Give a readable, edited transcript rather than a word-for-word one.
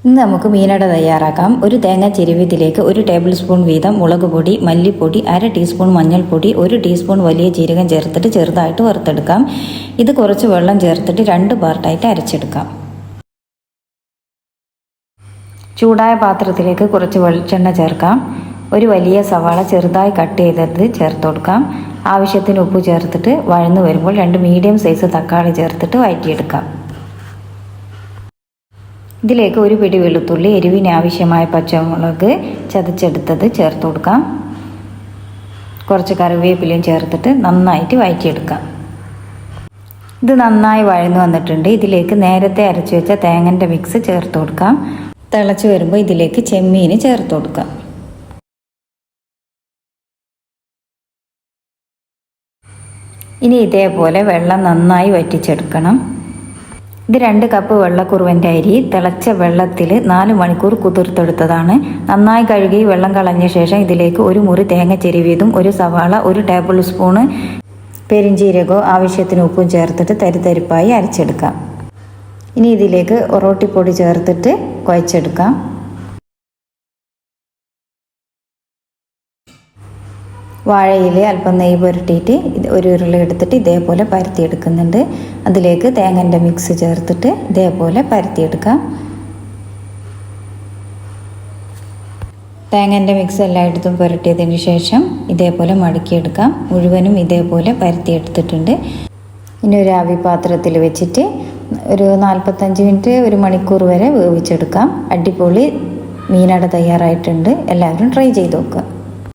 ഇന്ന് നമുക്ക് മീനട തയ്യാറാക്കാം. ഒരു തേങ്ങ ചിരവിയതിലേക്ക് 1 ടേബിൾ സ്പൂൺ വീതം മുളക് പൊടി, മല്ലിപ്പൊടി, 1/2 ടീസ്പൂൺ മഞ്ഞൾപ്പൊടി, 1 ടീസ്പൂൺ വലിയ ജീരകം ചേർത്തിട്ട് ചെറുതായിട്ട് വറുത്തെടുക്കാം. ഇത് കുറച്ച് വെള്ളം ചേർത്തിട്ട് 2 പാർട്ടായിട്ട് അരച്ചെടുക്കാം. ചൂടായ പാത്രത്തിലേക്ക് കുറച്ച് വെളിച്ചെണ്ണ ചേർക്കാം. ഒരു വലിയ സവാള ചെറുതായി കട്ട് ചെയ്തത് ചേർത്ത് കൊടുക്കാം. ആവശ്യത്തിന് ഉപ്പ് ചേർത്തിട്ട് വഴന്നു വരുമ്പോൾ 2 മീഡിയം സൈസ് തക്കാളി ചേർത്തിട്ട് വഴറ്റിയെടുക്കാം. ഇതിലേക്ക് 1 പിടി വെളുത്തുള്ളി, എരിവിന് ആവശ്യമായ പച്ചമുളക് ചതച്ചെടുത്തത് ചേർത്ത് കൊടുക്കാം. കുറച്ച് കറിവേപ്പിലയും ചേർത്തിട്ട് നന്നായിട്ട് വഴറ്റിയെടുക്കാം. ഇത് നന്നായി വഴന്നു വന്നിട്ടുണ്ട്. ഇതിലേക്ക് നേരത്തെ അരച്ചു വെച്ച തേങ്ങൻ്റെ മിക്സ് ചേർത്ത് കൊടുക്കാം. തിളച്ച് വരുമ്പോൾ ഇതിലേക്ക് ചെമ്മീൻ ചേർത്ത് കൊടുക്കാം. ഇനി ഇതേപോലെ വെള്ളം നന്നായി വറ്റിച്ചെടുക്കണം. ഇത് 2 കപ്പ് വെള്ളക്കുറുവൻ്റെ അരി തിളച്ച വെള്ളത്തിൽ 4 മണിക്കൂർ കുതിർത്തെടുത്തതാണ്. നന്നായി കഴുകി വെള്ളം കളഞ്ഞ ശേഷം ഇതിലേക്ക് 1 മുറി തേങ്ങ ചിരവിയതും 1 സവാള, 1 ടേബിൾ സ്പൂണ് പെരിഞ്ജീരകവും ആവശ്യത്തിന് ഉപ്പും ചേർത്തിട്ട് തരിതരിപ്പായി അരച്ചെടുക്കാം. ഇനി ഇതിലേക്ക് ഒറോട്ടിപ്പൊടി ചേർത്തിട്ട് കുഴച്ചെടുക്കാം. വാഴയിൽ അല്പം നെയ്യ് പുരട്ടിയിട്ട് ഒരു ഉരുള എടുത്തിട്ട് ഇതേപോലെ പരത്തിയെടുക്കുന്നുണ്ട്. അതിലേക്ക് തേങ്ങൻ്റെ മിക്സ് ചേർത്തിട്ട് ഇതേപോലെ പരത്തിയെടുക്കാം. തേങ്ങൻ്റെ മിക്സ് എല്ലായിടത്തും പുരട്ടിയതിന് ശേഷം ഇതേപോലെ മടക്കിയെടുക്കാം. മുഴുവനും ഇതേപോലെ പരത്തിയെടുത്തിട്ടുണ്ട്. ഇനി ഒരു ആവി പാത്രത്തിൽ വെച്ചിട്ട് ഒരു 45 മിനിറ്റ് 1 മണിക്കൂർ വരെ വേവിച്ചെടുക്കാം. അടിപൊളി മീനട തയ്യാറായിട്ടുണ്ട്. എല്ലാവരും ട്രൈ ചെയ്ത് നോക്കുക.